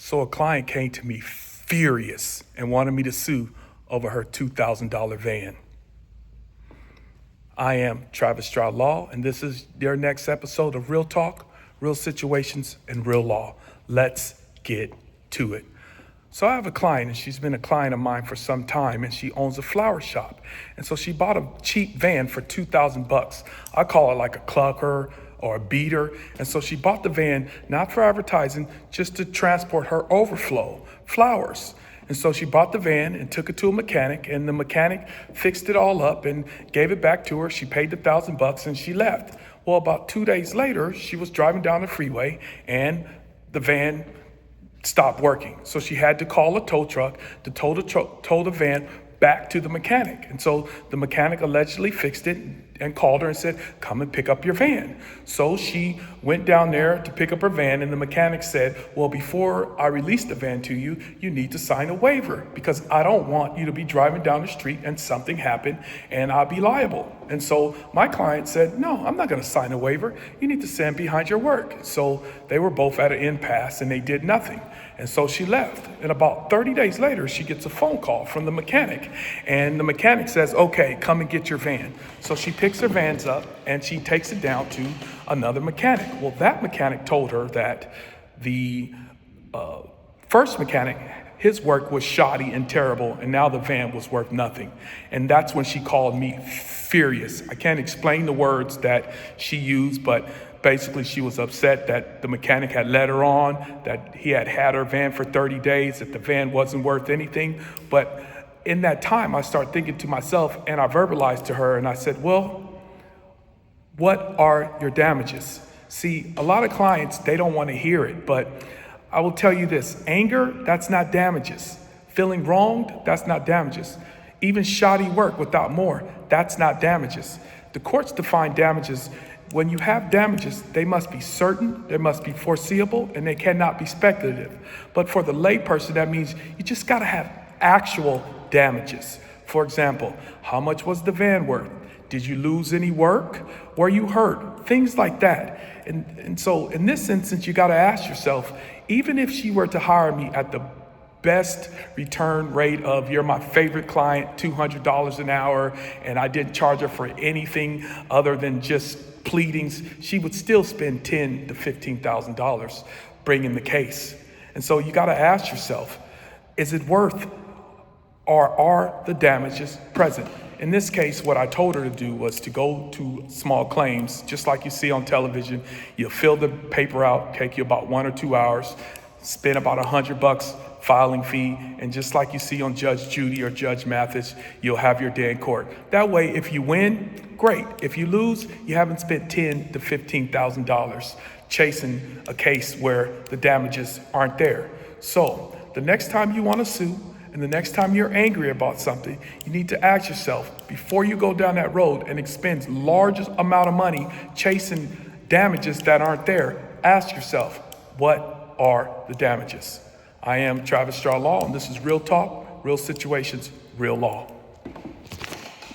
So a client came to me furious and wanted me to sue over her $2,000 van. I am Travis Stroud Law, and this is your next episode of Real Talk, Real Situations, and Real Law. Let's get to it. So I have a client, and she's been a client of mine for some time, and she owns a flower shop. And so she bought a cheap van for $2,000. I call it like a clucker or a beater. And so she bought the van, not for advertising, just to transport her overflow flowers. And so she bought the van and took it to a mechanic, and the mechanic fixed it all up and gave it back to her. She paid the $1,000 and she left. Well, about 2 days later, she was driving down the freeway and the van stopped working. So she had to call a tow truck to tow the van back to the mechanic. And so the mechanic allegedly fixed it and called her and said, come and pick up your van. So she went down there to pick up her van, and the mechanic said, well, before I release the van to you, you need to sign a waiver because I don't want you to be driving down the street and something happen and I'll be liable. And so my client said, no, I'm not going to sign a waiver. You need to stand behind your work. So they were both at an impasse and they did nothing. And so she left. And about 30 days later, she gets a phone call from the mechanic. And the mechanic says, okay, come and get your van. So she picks her vans up and she takes it down to another mechanic. Well, that mechanic told her that the first mechanic, his work was shoddy and terrible, and now the van was worth nothing. And that's when she called me furious. I can't explain the words that she used, but basically she was upset that the mechanic had let her on, that he had her van for 30 days, that the van wasn't worth anything. But in that time, I started thinking to myself, and I verbalized to her, and I said, well, what are your damages? See, a lot of clients, they don't want to hear it, but I will tell you this, anger, that's not damages. Feeling wronged, that's not damages. Even shoddy work without more, that's not damages. The courts define damages. When you have damages, they must be certain, they must be foreseeable, and they cannot be speculative. But for the layperson, that means you just got to have actual damages. For example, how much was the van worth? Did you lose any work? Were you hurt? Things like that. And so in this instance, you got to ask yourself, even if she were to hire me at the best return rate of you're my favorite client, $200 an hour, and I didn't charge her for anything other than just pleadings, she would still spend $10,000 to $15,000 bringing the case. And so you got to ask yourself, is it worth, or are the damages present? In this case, what I told her to do was to go to small claims, just like you see on television. You'll fill the paper out, take you about 1 or 2 hours, spend about $100 filing fee, and just like you see on Judge Judy or Judge Mathis, you'll have your day in court. That way, if you win, great. If you lose, you haven't spent $10,000 to $15,000 chasing a case where the damages aren't there. So the next time you want to sue, and the next time you're angry about something, you need to ask yourself, before you go down that road and expend large amount of money chasing damages that aren't there, ask yourself, what are the damages? I am Travis Stroud Law, and this is Real Talk, Real Situations, Real Law.